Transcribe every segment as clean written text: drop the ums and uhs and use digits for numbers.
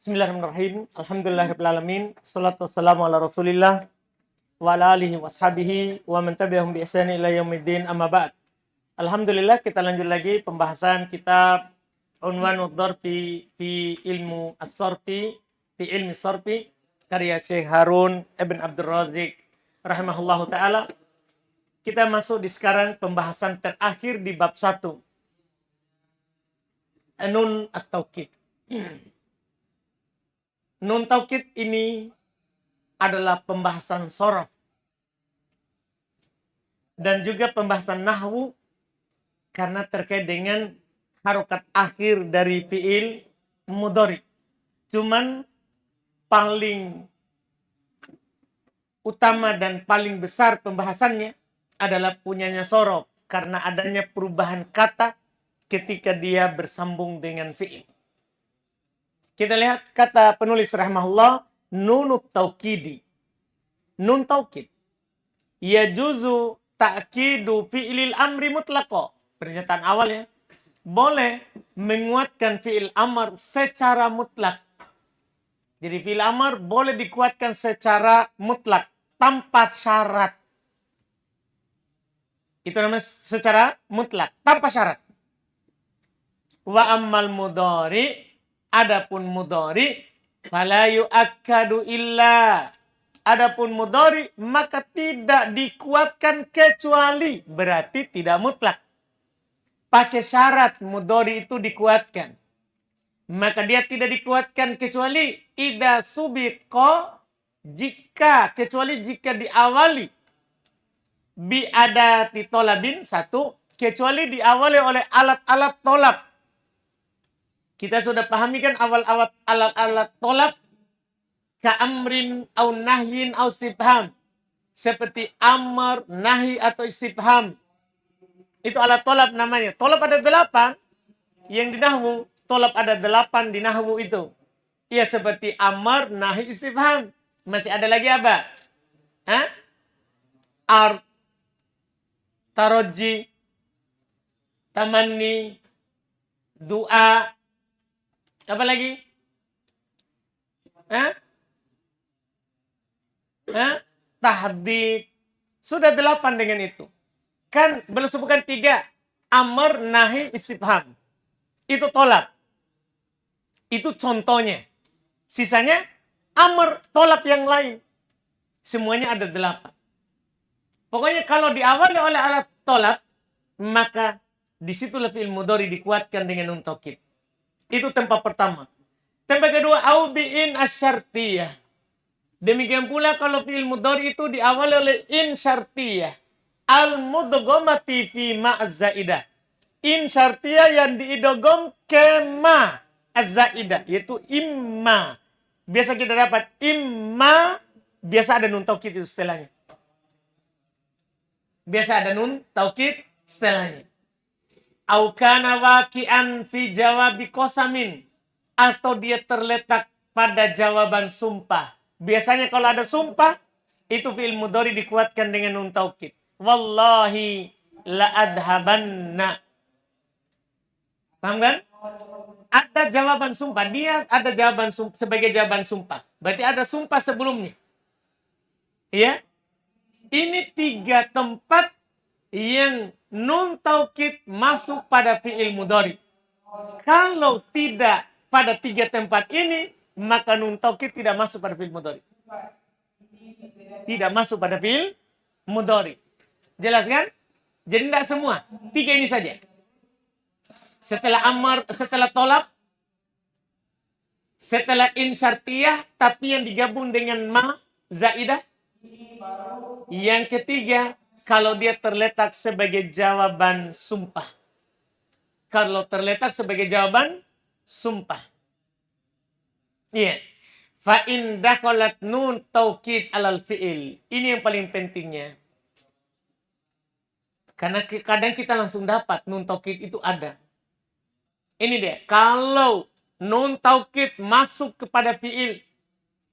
Bismillahirrahmanirrahim. Alhamdulillahirrahmanirrahim. Salatu wassalamu ala rasulillah wa ala alihi wa ashabihi wa man tabi'ahum bi ihsani ila yaumiddin amma ba'd. Alhamdulillah, kita lanjut lagi pembahasan kitab Unwanud Dharfi fi ilmu as-sarfi fi ilmi sarfi karya Syekh Harun Ibn Abdul Razik rahimahullahu taala. Kita masuk di sekarang pembahasan terakhir di bab 1. Nun at-taukid. Nun taukid ini adalah pembahasan sorof dan juga pembahasan nahwu karena terkait dengan harokat akhir dari fiil mudhari. Cuman paling utama dan paling besar pembahasannya adalah punyanya sorof karena adanya perubahan kata ketika dia bersambung dengan fiil. Kita lihat kata penulis rahimahullah, nunut taukidi. Nun taukid. Yajuzu ta'kidu fi'lil amri mutlaqo. Pernyataan awal ya. Boleh menguatkan fi'il amr secara mutlak. Jadi fi'il amr boleh dikuatkan secara mutlak. Tanpa syarat. Itu namanya secara mutlak. Tanpa syarat. Wa ammal mudhari. Adapun mudhari fala yu'akkadu illa. Adapun mudhari maka tidak dikuatkan kecuali, berarti tidak mutlak. Pakai syarat mudhari itu dikuatkan. Maka dia tidak dikuatkan kecuali idza subiqa, kecuali jika diawali bi adati tolabin, satu, kecuali diawali oleh alat-alat tolab. Kita sudah pahami kan awal-awal alat-alat tolab. Ka'amrin au nahyin au istifham. Seperti amr, nahi atau istifham. Itu alat tolab namanya. Tolab ada 8 yang di nahwu. Tolab ada 8 di nahwu itu. Ya seperti amr, nahi, istifham. Masih ada lagi apa? Art, taroji, tamanni, doa. Apa lagi? Tahdid. Sudah 8 dengan itu. Kan belum sebutkan 3. Amr, nahi, istifham. Itu tolab. Itu contohnya. Sisanya amr, tolab yang lain. Semuanya ada 8. Pokoknya kalau diawali oleh alat tolab, maka disitulah fi'il mudhari dikuatkan dengan nun taukid. Itu tempat pertama. Tempat kedua, aubi'in asyartiyah. Demikian pula kalau fi'il mudhari itu diawali oleh in syartiyah. Al-mudghamati fi ma'zaidah. In syartiyah yang diidgham ke ma az-zaidah, yaitu imma. Biasa kita dapat imma, biasa ada nun taukid itu setelahnya. Biasa ada nun taukid setelahnya. Au kana waqi'an fi jawabi qasamin, atau dia terletak pada jawaban sumpah. Biasanya kalau ada sumpah, itu fi'il mudhari dikuatkan dengan nun taukid. Wallahi la adhabanna. Paham kan? Ada jawaban sumpah, dia ada jawaban sumpah, sebagai jawaban sumpah. Berarti ada sumpah sebelumnya. Ya? Ini 3 tempat yang nun taukid masuk pada fi'il mudhari. Kalau tidak pada 3 tempat ini, maka nun taukid tidak masuk pada fi'il mudhari. Tidak masuk pada fi'il mudhari. Jelas kan? Jadi tidak semua. 3 ini saja. Setelah amar, setelah tolab, setelah in syartiyah, tapi yang digabung dengan ma zaidah. Yang ketiga, kalau dia terletak sebagai jawaban sumpah. Kalau terletak sebagai jawaban sumpah. Iya. Fa in dakhalat nun taukid alal fi'il. Ini yang paling pentingnya. Karena kadang kita langsung dapat nun taukid itu ada. Ini dia. Kalau nun taukid masuk kepada fi'il,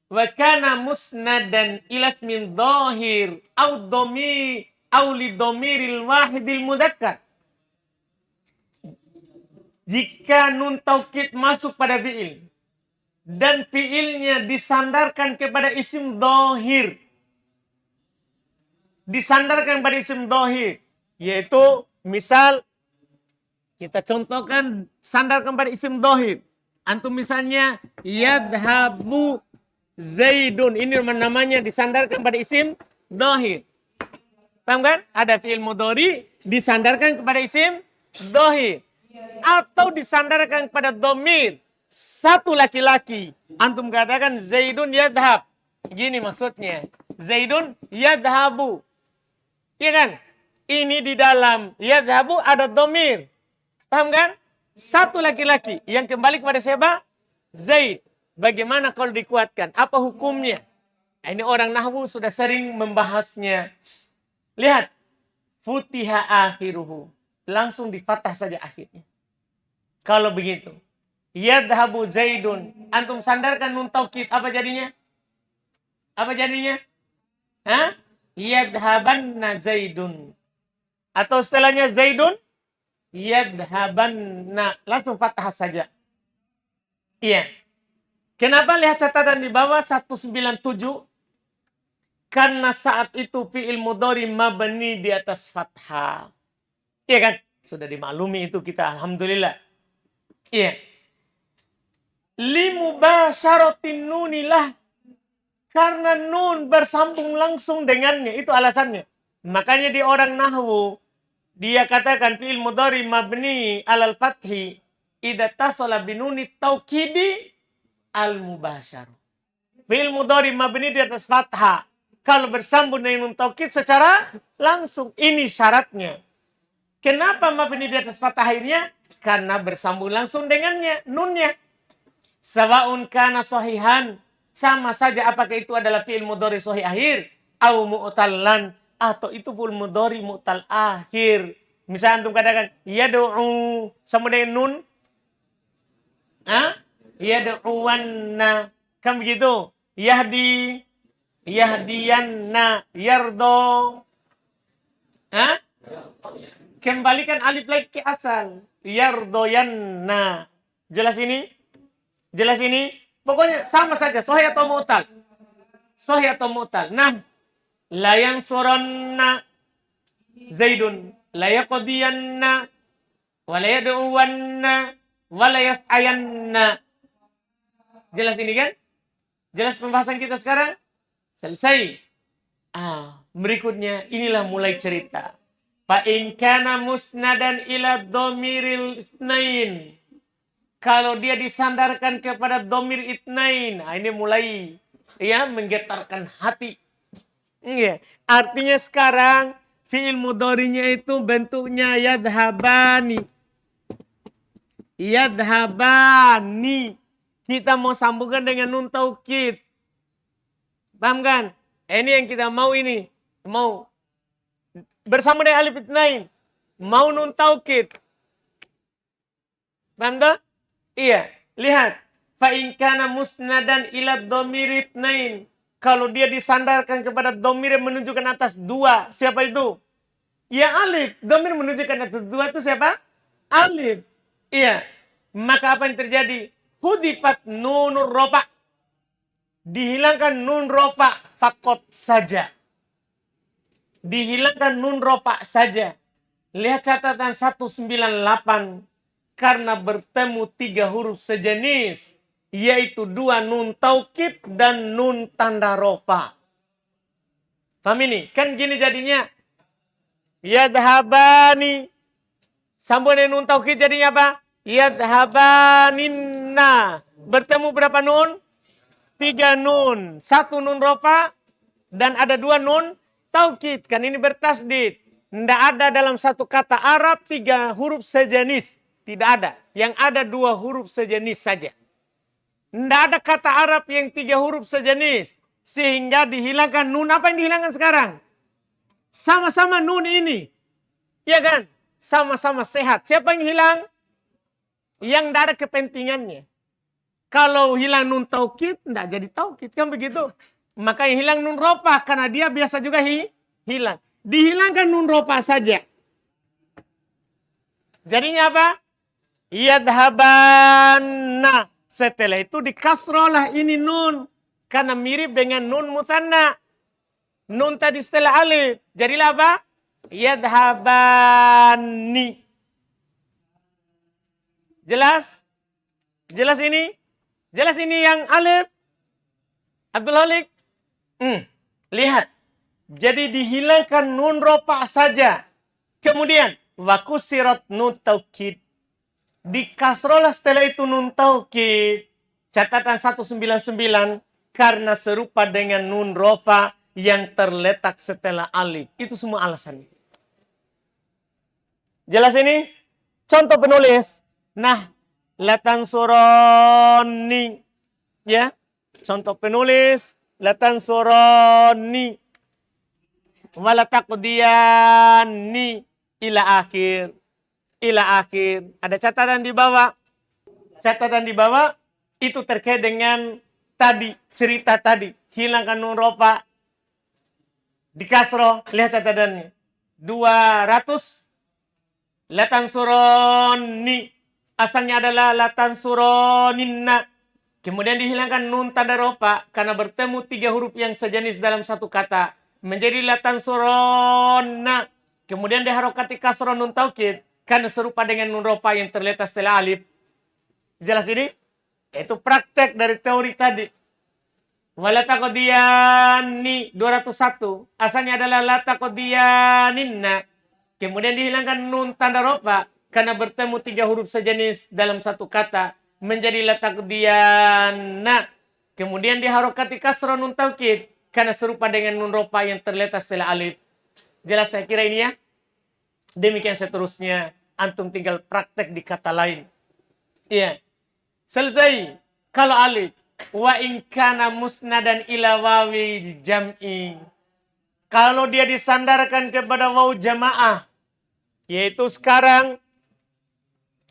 wa kana musnadan ila ismin dhahir au dhamir au li dhamiril wahidil mudzakkar. Jika nun taukid masuk pada fi'il dan fiilnya disandarkan kepada isim dohir. Disandarkan pada isim dohir. Yaitu misal kita contohkan sandarkan pada isim dohir. Antum misalnya yadhabu Zaidun. Ini namanya disandarkan pada isim dohir. Paham kan? Ada fiil mudhari disandarkan kepada isim dohir. Atau disandarkan kepada domir. Satu laki-laki. Antum katakan Zaidun yadhab. Gini maksudnya. Zaidun yadhabu. Iya kan? Ini di dalam yadhabu ada domir. Paham kan? Satu laki-laki. Yang kembali kepada siapa? Zaid. Bagaimana kalau dikuatkan? Apa hukumnya? Nah, ini orang nahwu sudah sering membahasnya. Lihat. Futiha akhiruhu. Langsung difatah saja akhirnya. Kalau begitu. Yadhabu Zaidun. Antum sandarkan nun taukid. Apa jadinya? Apa jadinya? Hah? Yadhabanna Zaidun. Atau setelahnya Zaidun. Yadhabanna. Langsung fathah saja. Iya. Kenapa lihat catatan di bawah 197? Karena saat itu fi'il mudhari mabni di atas fathah. Iya kan? Sudah dimaklumi itu kita. Alhamdulillah. Iya. Limubasharatin nunilah. Karena nun bersambung langsung dengannya. Itu alasannya. Makanya di orang nahwu. Dia katakan fi'il mudhari mabni alal fathi. Idza tasala binuni taukidi al-mubashar. Fi'il mudhari mabni di atas fathah. Kalau bersambung dengan nun taukid secara langsung. Ini syaratnya. Kenapa mabni di atas fathah akhirnya? Karena bersambung langsung dengannya. Nunnya. Sawa'un kana sahihan. Sama saja apakah itu adalah fi'il mudhari sahih akhir. Au mu'tallan. Atau itu fi'il mudhari mu'tal akhir. Misalnya antum katakan. Yadu'u. Sama dengan nun. Yadu'uwanna. Kan begitu. Yahdi. Yahdiyanna. Yardo. Kembalikan alif lagi ke asal. Yardoyanna. Jelas ini? Jelas ini? Pokoknya sama saja. Sahih atau mu'tal? Sahih atau mu'tal? Nah. La yansuranna Zaidun. La yaqdiyanna. Wa la yad'uwanna. Wa la yas'ayanna. Jelas ini kan? Jelas pembahasan kita sekarang? Selesai. Berikutnya. Inilah mulai cerita. Fa in kana musnadan ila dhamiril itsnain. Kalau dia disandarkan kepada dhamir itsnain. Nah, ini mulai ya menggetarkan hati. Ya, artinya sekarang fi'il mudhari'nya itu bentuknya yadhabani. Yadhabani. Kita mau sambungkan dengan nun taukid. Paham kan? Ini yang kita mau ini. Mau bersama dengan alif itsnain. Mau nun taukid. Paham tak? Iya, lihat. Fa in kana musnadan ila dhamir itsnain. Kalau dia disandarkan kepada dhamir yang menunjukkan atas dua, siapa itu? Ya alif. Dhamir menunjukkan atas dua itu siapa? Alif. Iya. Maka apa yang terjadi? Hudifat nunur rofa. Dihilangkan nun rofa fakot saja. Dihilangkan nun rofa saja. Lihat catatan 198. Karena bertemu 3 huruf sejenis. Yaitu 2 nun taukid dan nun tanda rofa. Paham ini? Kan gini jadinya. Yadhabani. Sambung dengan nun taukid jadinya apa? Yadhabaninna. Bertemu berapa nun? 3 nun. 1 nun rofa. Dan ada 2 nun taukid. Kan ini bertasdid. Tidak ada dalam satu kata Arab 3 huruf sejenis. Tidak ada. Yang ada 2 huruf sejenis saja. Tidak ada kata Arab yang 3 huruf sejenis. Sehingga dihilangkan nun. Apa yang dihilangkan sekarang? Sama-sama nun ini. Iya kan? Sama-sama sehat. Siapa yang hilang? Yang tidak ada kepentingannya. Kalau hilang nun taukid, tidak jadi taukid. Kan begitu? Maka yang hilang nun rofa. Karena dia biasa juga hilang. Dihilangkan nun rofa saja. Jadinya apa? Yadhabanna. Setelah itu dikasrolah ini nun. Karena mirip dengan nun musanna. Nun tadi setelah alif. Jadilah apa? Yadhabani. Jelas? Jelas ini? Jelas ini yang alif? Abdul Halik? Lihat. Jadi dihilangkan nun rofa saja. Kemudian. Wakusirat nun taukid. Dikasrolah setelah itu nun taukid. Catatan 199. Karena serupa dengan nun rofa yang terletak setelah alif. Itu semua alasannya. Jelas ini? Contoh penulis. Nah, latan suroni. Ya. Contoh penulis. Latan suroni. Walatakudiyani. Ila akhir. Ila akhir. Ada catatan di bawah. Catatan di bawah. Itu terkait dengan tadi. Cerita tadi. Hilangkan nun rofa. Di kasro. Lihat catatannya. 200. Latan suroni. Asalnya adalah latan suroninna. Kemudian dihilangkan nun tanda rofa. Karena bertemu 3 huruf yang sejenis dalam satu kata. Menjadi latan suronna. Kemudian diharokati kasro nun taukid. Karena serupa dengan nun rofa yang terletak setelah alif. Jelas ini? Itu praktek dari teori tadi. Walatakodiani 201. Asalnya adalah latakodianinna. Kemudian dihilangkan nun tanda rofa. Karena bertemu 3 huruf sejenis dalam satu kata. Menjadi latakodiana. Kemudian diharokati kasro nun taukid. Karena serupa dengan nun rofa yang terletak setelah alif. Jelas saya kira ini ya. Demikian seterusnya. Antum tinggal praktek di kata lain. Iya. Selesai. Kalau alif. Wa in kana musnadan ila wawi jam'i. Kalau dia disandarkan kepada waw jamaah. Yaitu sekarang.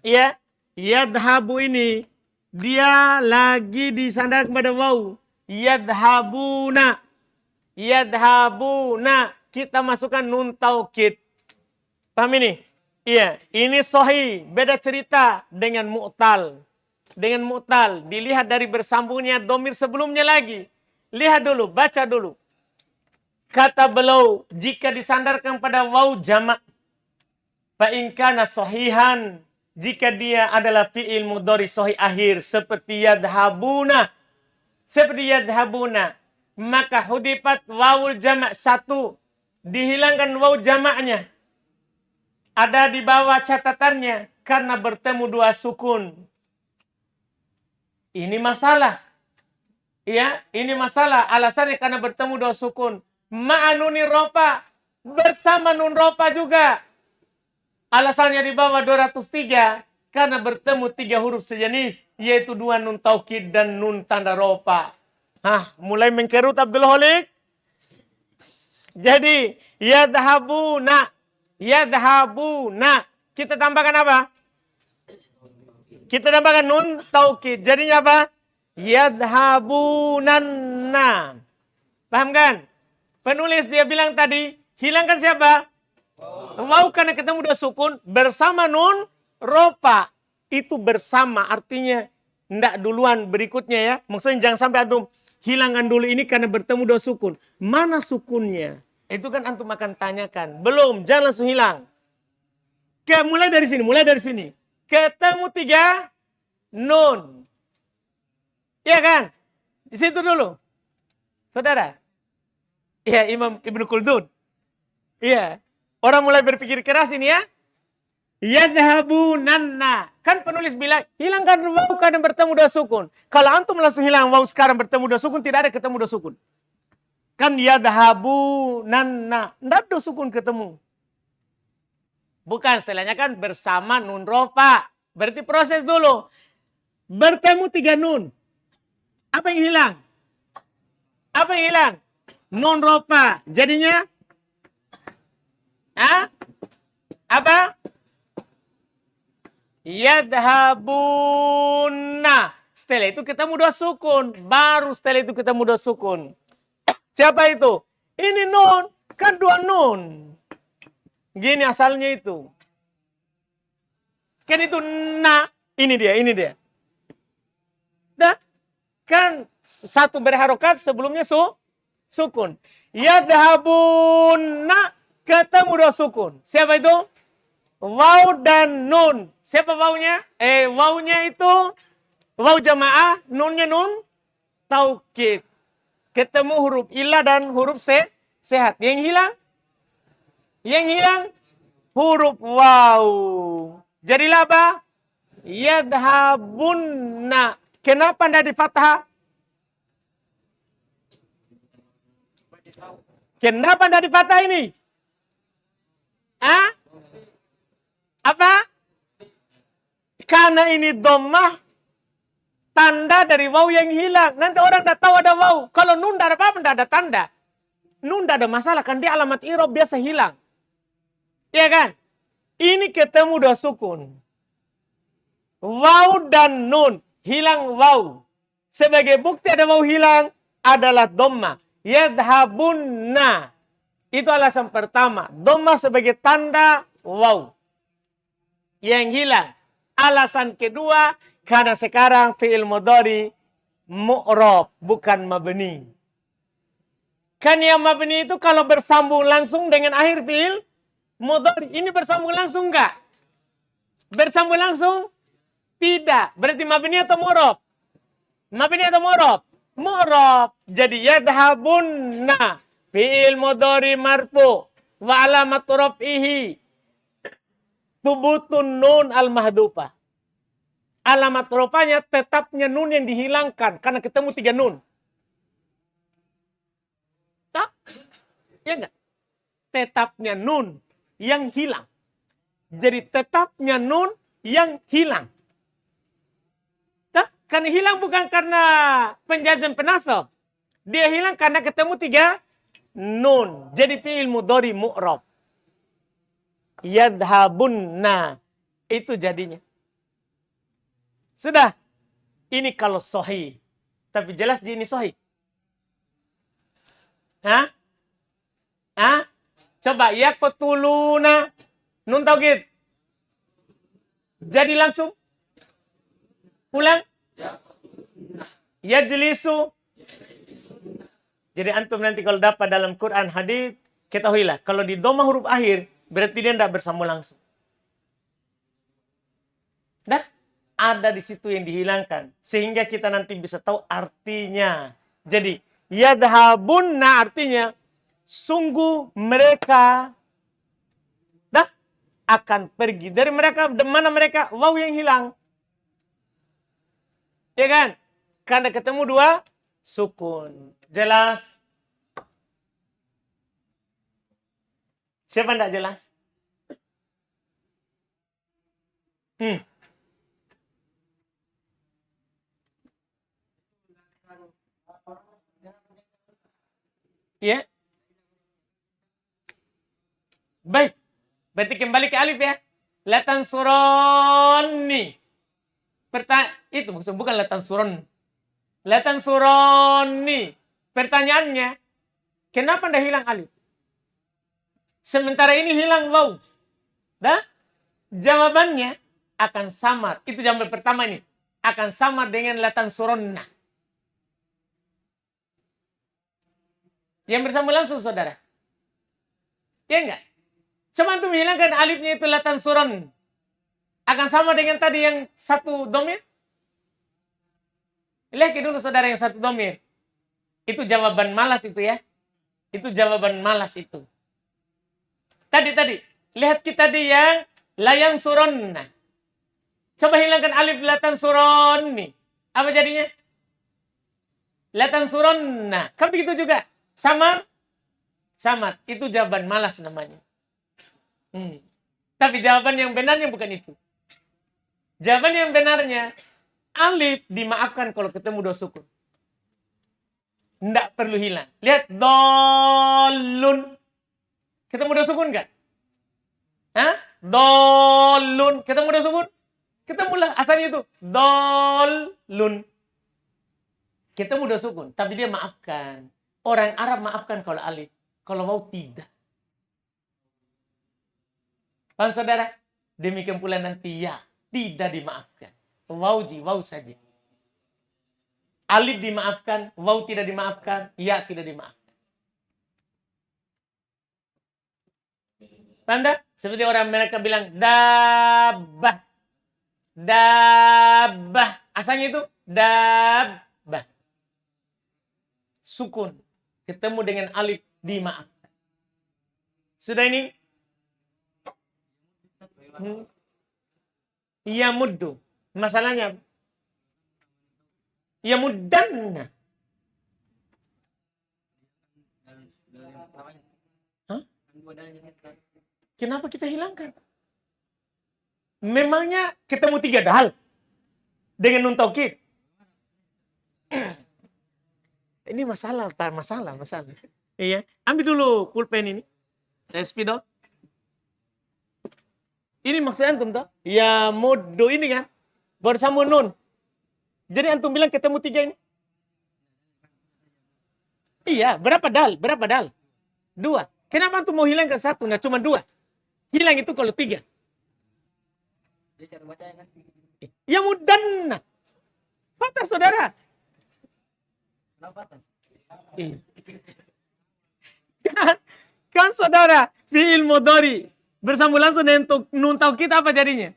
Ya. Yadhabu ini. Dia lagi disandarkan kepada waw. Yadhabuna. Yadhabuna. Kita masukkan nun taukid. Paham ini? Iya. Ini sahih. Beda cerita dengan mu'tal. Dengan mu'tal. Dilihat dari bersambungnya domir sebelumnya lagi. Lihat dulu. Baca dulu. Kata beliau. Jika disandarkan pada waw jamak. Fa'inkana sahihan. Jika dia adalah fi'il mudhari sahih akhir. Seperti yadhabuna. Seperti yadhabuna. Maka hudifat wawul jamak 1. Dihilangkan waw jamaknya. Ada di bawah catatannya. Karena bertemu 2 sukun. Ini masalah. Ya, ini masalah. Alasannya karena bertemu 2 sukun. Ma'anuni rofa. Bersama nun rofa juga. Alasannya di bawah 203. Karena bertemu 3 huruf sejenis. Yaitu 2 nun taukid dan nun tanda rofa. Mulai mengkerut Abdul Halik. Jadi, yadhabuna. Yadhabuna. Kita tambahkan apa? Kita tambahkan nun taukid. Jadinya apa? Yadhabunanna. Paham kan? Penulis dia bilang tadi, hilangkan siapa? Waw karena ketemu 2 sukun. Bersama nun rofa. Itu bersama. Artinya, ndak duluan berikutnya ya. Maksudnya jangan sampai antum hilangkan dulu ini karena bertemu 2 sukun. Mana sukunnya? Itu kan antum akan tanyakan. Belum, jangan langsung hilang. Mulai dari sini, mulai dari sini. Ketemu 3 nun. Iya kan? Di situ dulu. Saudara. Iya, Imam Ibnu Khaldun. Iya. Orang mulai berpikir keras ini ya. Yadhabunanna. Kan penulis bilang, hilangkan waw karena bertemu 2 sukun. Kalau antum langsung hilang waw sekarang bertemu 2 sukun, tidak ada ketemu 2 sukun. Kan yadhabunanna. Tidak ada 2 sukun ketemu. Bukan, setelahnya kan bersama nun rofa. Berarti proses dulu. Bertemu 3 nun. Apa yang hilang? Apa yang hilang? Nun rofa. Jadinya? Apa? Yadhabuna. Setelah itu ketemu 2 sukun. Baru setelah itu ketemu 2 sukun. Siapa itu? Ini nun. Kan 2 nun. Gini asalnya itu. Kan itu na. Ini dia, ini dia. Dah, kan satu berharokat sebelumnya sukun. Yadhabuna ketemu dua sukun. Siapa itu? Waw dan nun. Siapa wawnya? Wawnya itu waw jamaah, nunnya nun taukid. Ketemu huruf ilah dan huruf sehat. Yang hilang huruf waw. Jadilah apa? Yadhabunna. Kenapa tidak di fathah? Kenapa tidak di fathah ini? Ah? Apa? Karena ini dhammah, tanda dari waw yang hilang. Nanti orang tidak tahu ada waw. Kalau nun tidak ada apa-apa, tidak ada tanda. Nun tidak ada masalah, kan dia alamat i'rab biasa hilang. Iya kan? Ini ketemu dua sukun. Waw dan nun. Hilang waw. Sebagai bukti ada waw hilang adalah dhammah. Yadhabunna. Itu alasan pertama. Dhammah sebagai tanda waw yang hilang. Alasan kedua, karena sekarang fi'il mudhari mu'rab, bukan mabni. Kan yang mabni itu kalau bersambung langsung dengan akhir fi'il mudhari. Ini bersambung langsung enggak? Bersambung langsung? Tidak. Berarti mabni atau mu'rab? Mabni atau mu'rab? Mu'rab. Jadi yadhabunna fi'il mudhari marfu wa alamat raf'ihi thubutun nun al-mahdufah. Alamat rupanya tetapnya nun yang dihilangkan karena ketemu 3 nun. Tak? Ya enggak? Tetapnya nun yang hilang. Jadi tetapnya nun yang hilang. Tak? Karena hilang bukan karena penjazam penasab. Dia hilang karena ketemu 3 nun. Jadi fi'il mudhari mu'rab. Yadhabunna. Itu jadinya. Sudah. Ini kalau sahih. Tapi jelas di ini sahih. Hah? Hah? Coba yaqtuluna. Nun taukid. Jadi langsung. Pulang. Yajlisu. Jadi antum nanti kalau dapat dalam Quran hadis, ketahuilah kalau di dhammah huruf akhir berarti dia tidak bersambung langsung. Dah, ada di situ yang dihilangkan sehingga kita nanti bisa tahu artinya. Jadi yadhabunna artinya sungguh mereka dah akan pergi dari mereka. Mana mereka? Waw yang hilang. Ya kan? Karena ketemu 2 sukun. Jelas? Siapa tidak jelas? Ya. Baik. Berarti kembali ke alif ya. Latan suroni. Itu maksud bukan latan suron. Latan suroni. Pertanyaannya, kenapa tidak hilang alif? Sementara ini hilang waw. Dah? Jawabannya akan samar. Itu jawaban pertama ini. Akan samar dengan latan suronna. Yang bersambung langsung saudara. Ya enggak? Coba antum hilangkan alifnya itu latan suron. Akan sama dengan tadi yang satu domir? Lihat dulu saudara yang satu domir. Itu jawaban malas itu ya. Itu jawaban malas itu. Tadi. Lihat kita di yang layang suronna. Coba hilangkan alif latan suronni. Apa jadinya? Latan suronna. Kan begitu juga. Samar. Itu jawaban malas namanya. Tapi jawaban yang benarnya bukan itu. Jawaban yang benarnya, alif dimaafkan kalau ketemu 2 sukun. Tidak perlu hilang. Lihat, dolun. Ketemu 2 sukun kan? Hah? Dolun. Ketemu 2 sukun? Ketemulah. Asalnya itu. Dolun. Ketemu 2 sukun. Tapi dia maafkan. Orang Arab maafkan kalau alif. Kalau waw tidak. Paham saudara? Demikian pula nanti ya. Tidak dimaafkan. Waw saja. Alif dimaafkan, waw tidak dimaafkan, ya tidak dimaafkan. Tanda seperti orang mereka bilang dabbah. Dabbah. Asalnya itu dabbah. Sukun. Ketemu dengan alif dimaafkan. Sudah ini? Iya muddu. Masalahnya ya muddanna. Hah? Kenapa kita hilangkan? Memangnya ketemu 3 dal dengan nun taukid. Ini masalah. Iya, ambil dulu pulpen ini. Spidol. Ini maksudnya antum toh? Ya muddu ini kan bersambung nun. Jadi antum bilang ketemu 3 ini? Iya, berapa dal? 2. Kenapa antum mau hilangkan 1? Nggak cuma 2. Hilang itu kalau 3. Ya mudanna. Patah saudara. Iya. Kan saudara, fi'il mudhari bersambung langsung dengan nun taukid apa jadinya?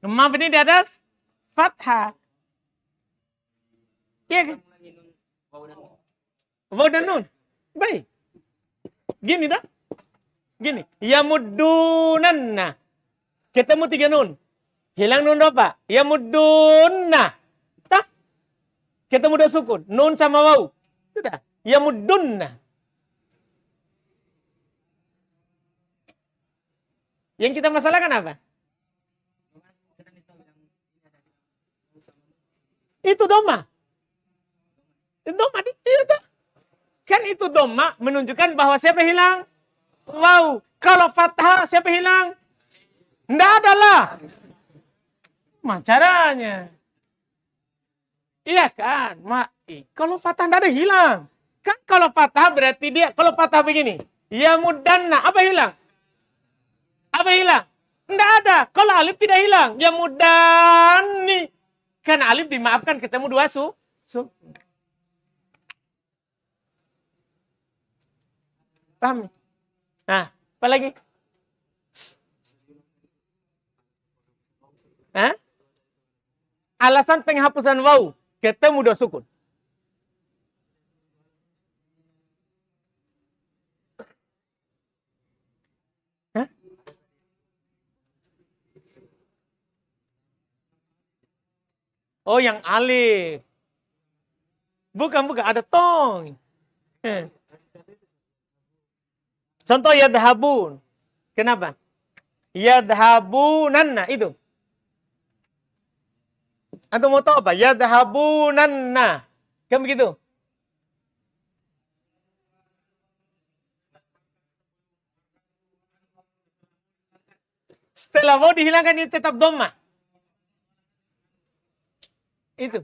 Mabni di atas fathah. Iya kan? Waw dan nun. Baik. Gini dah. Gini. Ya muddunanna. Ketemu 3 nun. Hilang nun apa? Ya muddunna. Tah? Ketemu 2 sukun. Nun sama waw. Sudah. Ya muddunna. Yang kita masalahkan apa? Itu doma. Doma itu. Kan itu doma menunjukkan bahwa siapa hilang? Wow. Kalau fathah siapa hilang? Nggak ada lah. Caranya. Iya kan? Kalau fathah nggak ada hilang. Kan kalau fathah berarti dia, kalau fathah begini. Ya mudanna. Apa hilang? Apa hilang? Nggak ada. Kalau alif tidak hilang. Ya mudanni. Kan alif dimaafkan ketemu 2 su. Paham? Nah, apa lagi? Hah? Alasan penghapusan waw ketemu 2 sukun. Hah? Oh, yang alif. Bukan, ada tong. Contoh yadhabun. Kenapa? Yadhabunanna itu. Antum mau tahu apa? Yadhabunanna. Kan begitu? Setelah mau dihilangkan ini tetap dhamma. Itu.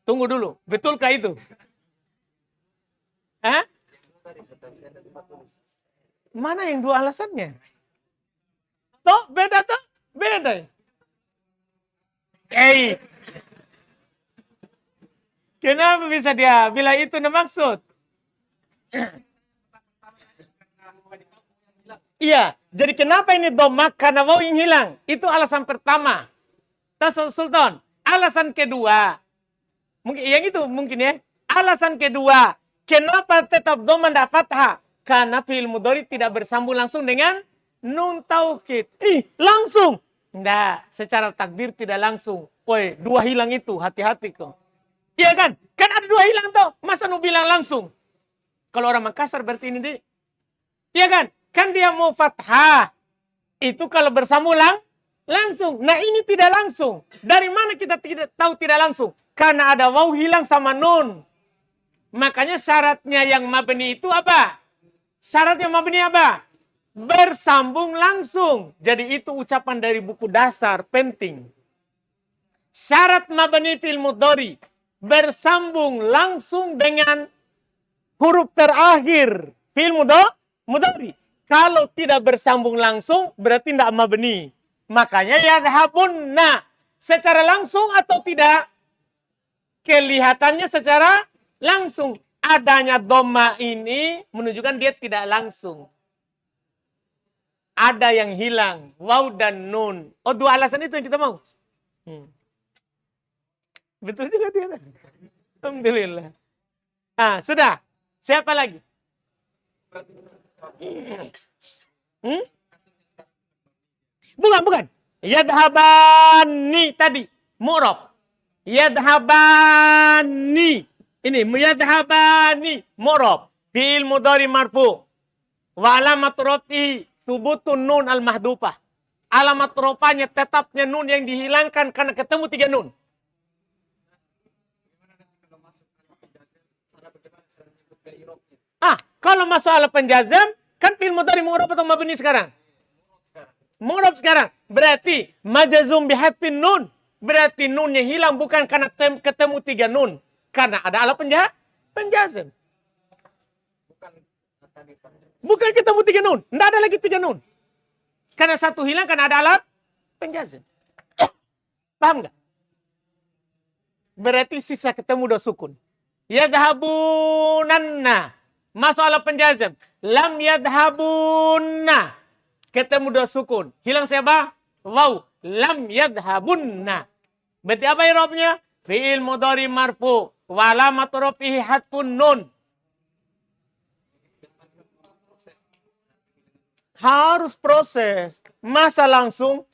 Tunggu dulu. Betulkah itu? Hah? Mana yang 2 alasannya? Toh, beda toh? Beda. Kenapa bisa dia bila itu maksud? Iya, jadi kenapa ini dhamma? Karena waw yang hilang. Itu alasan pertama. Sultan. Alasan kedua. Mungkin yang itu mungkin ya. Alasan kedua, kenapa tetap dhamma dan fathah? Karena fi'il mudhari tidak bersambung langsung dengan nun taukid. Langsung. Enggak, secara takdir tidak langsung. Woi, 2 hilang itu, hati-hati kok. Iya kan? Kan ada 2 hilang toh. Masa nu bilang langsung? Kalau orang Makassar berarti ini deh. Iya kan? Kan dia mau fathah. Itu kalau bersambung langsung. Nah ini tidak langsung. Dari mana kita tidak tahu tidak langsung? Karena ada waw hilang sama nun. Makanya syaratnya yang mabni itu apa? Syaratnya mabni apa? Bersambung langsung. Jadi itu ucapan dari buku dasar, penting. Syarat mabni fil mudhari bersambung langsung dengan huruf terakhir fil mudhari. Kalau tidak bersambung langsung berarti tidak mabni. Makanya yadhabunna secara langsung atau tidak? kelihatannya secara langsung. Adanya doma ini menunjukkan dia tidak langsung. Ada yang hilang. Waw dan nun. Oh, dua alasan itu yang kita mau. Betul juga dia. Alhamdulillah. Ah, sudah. Siapa lagi? Bukan. Yadhabani tadi. Mu'rab. Yadhabani. Ini. Yadhabani. Mu'rab. Fi'il mudhari marfu. Wa alamat rafihi subutun nun al-mahdufah. Alamat rofanya tetapnya nun yang dihilangkan karena ketemu 3 nun. Kalau masalah penjazam, kan fi'il mudhari mu'rab atau mabni sekarang? Mu'rab sekarang. Berarti majazum bihadfin nun. Berarti nunnya hilang bukan karena ketemu 3 nun. Karena ada alat penjazam. Bukan ketemu 3 nun. Tidak ada lagi 3 nun. Karena satu hilang karena ada alat penjazam. Paham nggak? Berarti sisa ketemu 2 sukun. Yadhabunanna. Masalah penjazam. Lam yadhabunna. Ketemu 2 sukun. Hilang siapa? Waw. Lam yadhabunna. Berarti apa i'rabnya? Fi'il mudhari marfu. Wa alamat rafihi hadfun nun. Harus proses. Masa langsung?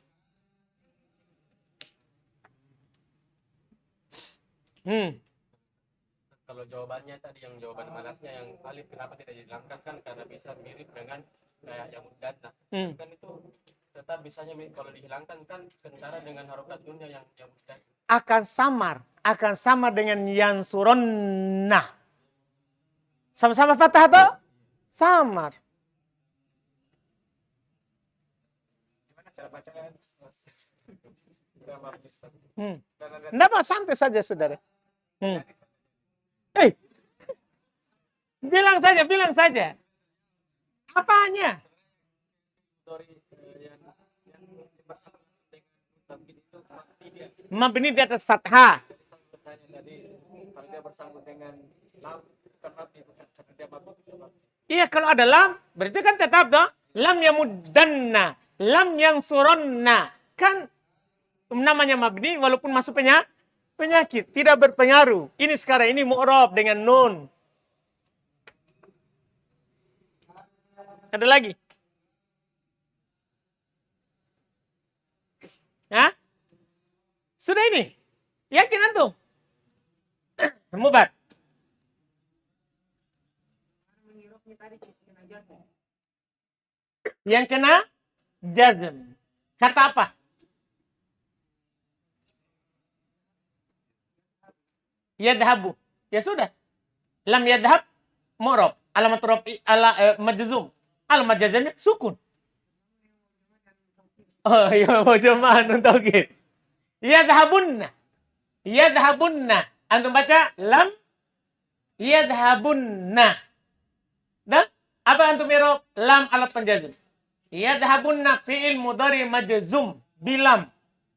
Kalau jawabannya tadi yang jawaban malasnya yang alif kenapa tidak dihilangkan kan karena bisa mirip dengan kayak yang muddatna. Kan itu tetap bisanya kalau dihilangkan kan kentara dengan harokat nunnya yang muddatna. Akan sama dengan yansuronna. Sama-sama fathah atau samar? Gimana cara bacanya? Enggak apa, santai saja saudara. Bilang saja. Apanya? Mabni di atas fathah. Iya, kalau ada lam, berarti kan tetap toh. Lam yamuddanna, lam yansuronna. Kan namanya mabni walaupun masuk penyakit, tidak berpengaruh. Ini sekarang ini mu'rab dengan nun. Ada lagi? Hah? Sudah ini? Yakin antum? Mubat. Yang kena jazm. Kata apa? Yadhabu. Ya sudah. Lam yadhab mu'rab. Alamat rafi majzum. Alamat jazmnya sukun. Oh iya, mau jemaah taukid. Yadhabunna. Antum baca lam yadhabunna. Dan apa antum i'rab? Lam alat penjazm. Yadhabunna fi'il mudhari majzum bilam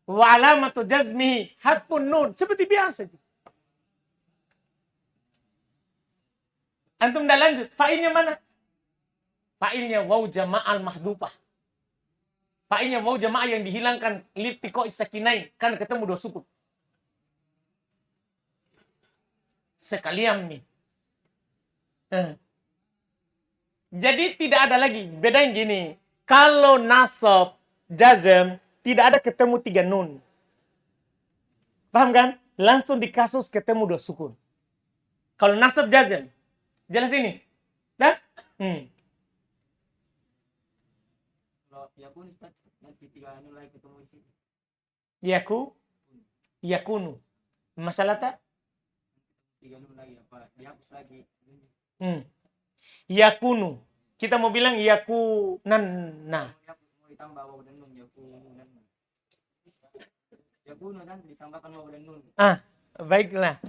wa alamatu jazmihi hadfun nun. Seperti biasa. Antum dah lanjut. Fa'ilnya mana? Fa'ilnya waw jama'al mahdufah. Fa'ilnya waw jama'ah yang dihilangkan liltiqa'i sakinain karena ketemu 2 sukun. Sekalian nih. Jadi tidak ada lagi. Bedain gini. Kalau nasab, jazm, tidak ada ketemu 3 nun. Paham kan? Langsung di kasus ketemu 2 sukun. Kalau nasab, jazm. Jelas ini? Dah? Kalau yakun Ustaz, nanti 3 anu lagi ketemu di sini. Yakunu. Masalah tak? 3 anu lagi apa? Dihapus lagi. Yakunu. Kita mau bilang yakunanna. Mau ditambah waw dan nun yakunanna. Yakunu kan ditambahkan waw dan nun. Baiklah.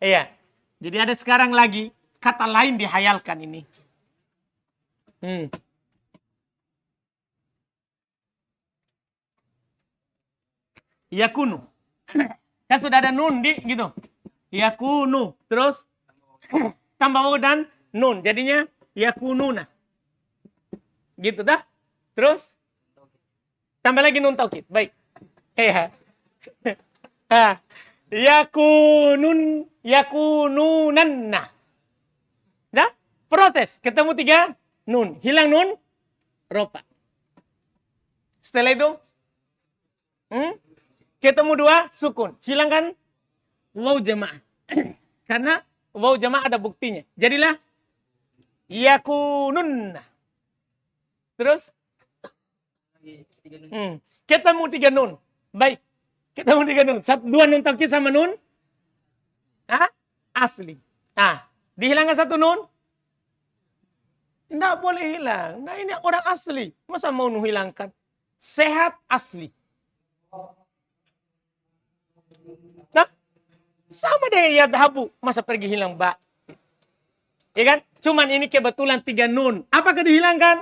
Iya. Jadi ada sekarang lagi kata lain dihayalkan ini. Yakunu. Kan sudah ada nun di gitu. Yakunu. Terus tambah waw dan nun. Jadinya yakununa. Gitu dah. Terus tambah lagi nun taukid. Baik. Ya. Yakununanna. Dah? Proses. Ketemu 3 nun. Hilang nun rofa. Setelah itu ketemu 2 sukun. Hilangkan waw jamaah. Karena waw jamaah ada buktinya. Jadilah yakununna. Terus ketemu 3 nun. Baik. Ketemu 3 nun. 2 nun taukid sama nun asli. Dihilangkan 1 nun. Tidak boleh hilang. Nah, ini orang asli. Masa mau hilangkan? Sehat asli. Nah, sama deh yadhabu. Masa pergi hilang, Mbak? Ya kan? Cuman ini kebetulan 3 nun. Apakah dihilangkan?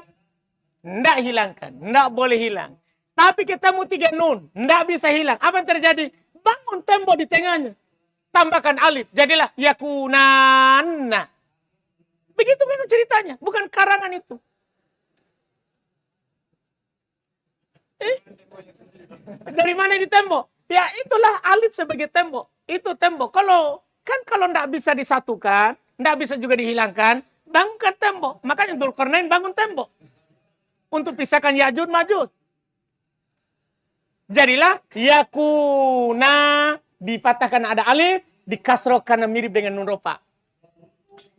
Tidak hilangkan. Tidak boleh hilang. Tapi ketemu 3 nun. Tidak bisa hilang. Apa yang terjadi? Bangun tembok di tengahnya. Tambahkan alif. Jadilah yakunanna. Begitu memang ceritanya. Bukan karangan itu. Dari mana di tembok? Ya itulah alif sebagai tembok. Itu tembok. Kalau tidak bisa disatukan, tidak bisa juga dihilangkan, bangunkan tembok. Makanya Dzulqarnain bangun tembok. Untuk pisahkan Ya'juj Ma'juj. Jadilah yakuna, dipatahkan ada alif, dikasroh karena mirip dengan nun rofa.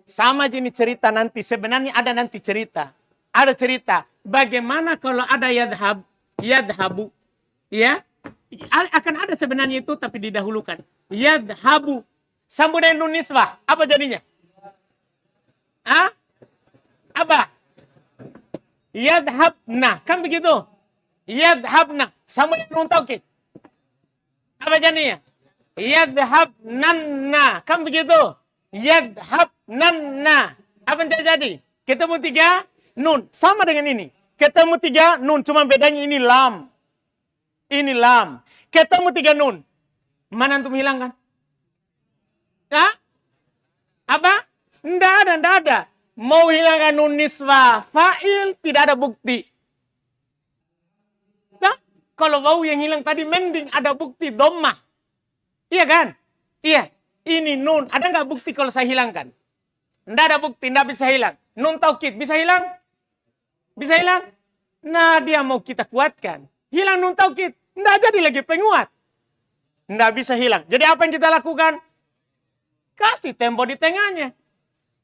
Sama jenis cerita nanti. Sebenarnya ada nanti cerita. Ada cerita. Bagaimana kalau ada yadhabu. Ya. Akan ada sebenarnya itu tapi didahulukan. Yadhabu. Sambung dengan nun niswah. Apa jadinya? Apa? Yadhabna. Kan begitu? Yadhabna. Sambung dengan nun taukid. Apa jadinya? Yadhabnanna. Kan begitu? Yadhabnanna. Apa yang terjadi? Ketemu 3 nun. Sama dengan ini. Ketemu 3 nun. Cuma bedanya ini lam. Ini lam. Ketemu 3 nun. Mana untuk menghilangkan? Apa? Tidak ada. Mau hilangkan nun niswah fa'il tidak ada bukti. Kalau waw yang hilang tadi mending ada bukti dhammah. Iya kan? Iya. Ini nun. Ada nggak bukti kalau saya hilangkan? Tidak ada bukti. Tidak bisa hilang. Nun taukid. Bisa hilang? Bisa hilang? Nah, dia mau kita kuatkan. Hilang nun taukid. Tidak jadi lagi penguat. Tidak bisa hilang. Jadi apa yang kita lakukan? Kasih tembok di tengahnya.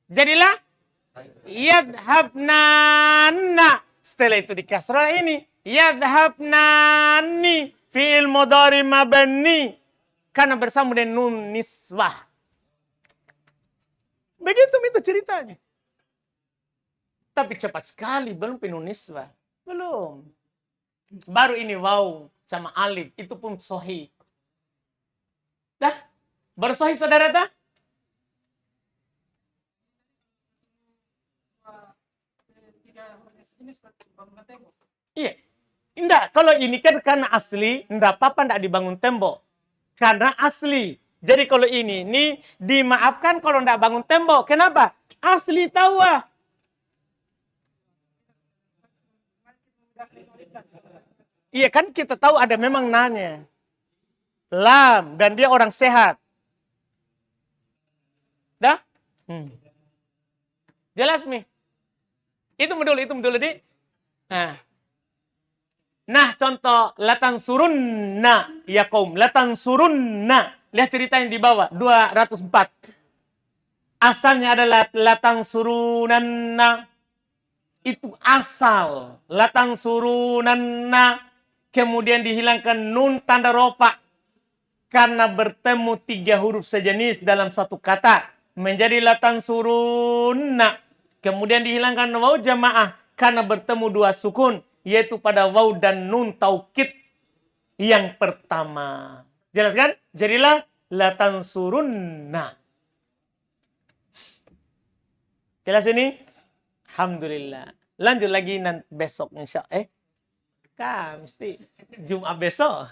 Jadilah yadhabnanna. Setelah itu dikasrah ini. Yadhabnani. Fi'il mudhari mabni. Karena bersama dengan nun niswah. Begitu itu ceritanya. Tapi cepat sekali, belum nun niswah. Belum. Baru ini waw sama alif. Itu pun sahih. Dah? Baru sahih saudara dah? Iya. Enggak, kalau ini kan karena asli, enggak apa-apa enggak dibangun tembok. Karena asli. Jadi kalau ini dimaafkan kalau enggak bangun tembok. Kenapa? Asli tahu. Iya kan kita tahu ada memang nanya. Lam dan dia orang sehat. Dah? Jelas Mi? Itu dulu di. Nah, contoh latang surunna ya kaum, latang surunna. Lihat cerita yang di bawah 204. Asalnya adalah latang surunanna. Itu asal latang surunanna. Kemudian dihilangkan nun tanda rofa karena bertemu 3 huruf sejenis dalam satu kata menjadi latang surunna. Kemudian dihilangkan waw jamaah karena bertemu 2 sukun, yaitu pada waw dan nun taukid yang pertama. Jelas kan? Jadilah latang surunna. Jelas ini? Alhamdulillah. Lanjut lagi nanti besok insya Allah. Mesti Jumat besok.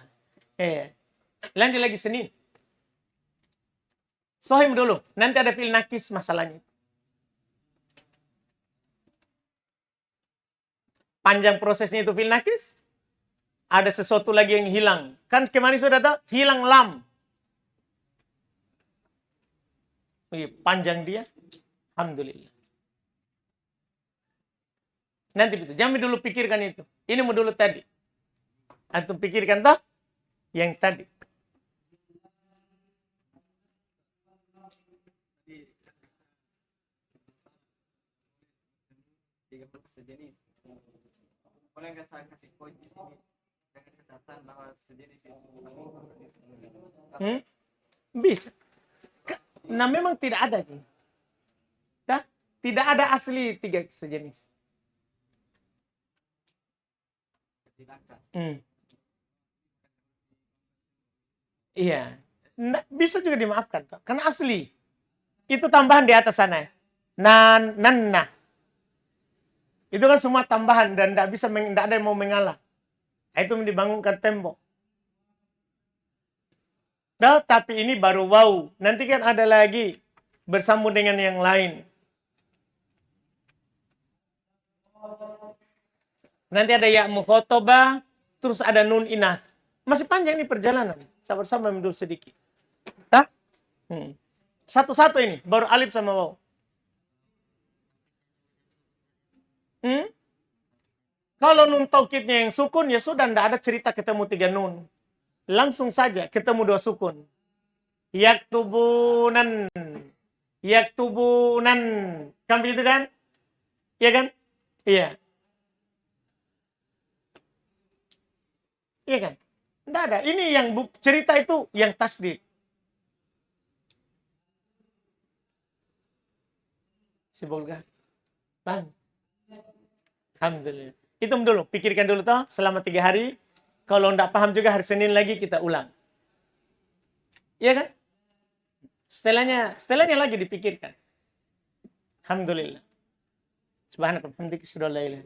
Lanjut lagi Senin. Sohim dulu. Nanti ada fi'il nakis masalahnya. Panjang prosesnya itu fi'il nakis. Ada sesuatu lagi yang hilang. Kan kemarin sudah tahu, hilang lam. Panjang dia. Alhamdulillah. Nanti itu. Jangan dulu pikirkan itu. Ini mau dulu tadi. Antum pikirkan toh yang tadi. Sejenis. Boleh nggak saya kasih poin di sini dengan catatan bahwa sejenis itu Bisa. Nah memang tidak ada. Dah? Tidak ada asli 3 sejenis. Iya. Nah, bisa juga dimaafkan. Toh. Karena asli. Itu tambahan di atas sana. Nanna. Itu kan semua tambahan dan tidak ada yang mau mengalah. Itu dibangunkan tembok. Nah, tapi ini baru wow. Nanti kan ada lagi bersambung dengan yang lain. Nanti ada ya mukhotobah, terus ada nun inath. Masih panjang nih perjalanan. Sabar-sabar mundur sedikit. Tah? Satu-satu ini, baru alif sama waw. Kalau nun taukidnya yang sukun, ya sudah, tidak ada cerita ketemu 3 nun. Langsung saja ketemu 2 sukun. Yaktubunan. Yaktubunan. Kan begitu kan? Iya kan? Iya. Iya kan? Tidak ada. Ini yang cerita itu yang tasdid. Si Bolga. Bang. Alhamdulillah. Hitung dulu. Pikirkan dulu toh selama 3 hari. Kalau tidak paham juga hari Senin lagi kita ulang. Iya kan? Setelahnya lagi dipikirkan. Alhamdulillah. Subhanallah. Alhamdulillah.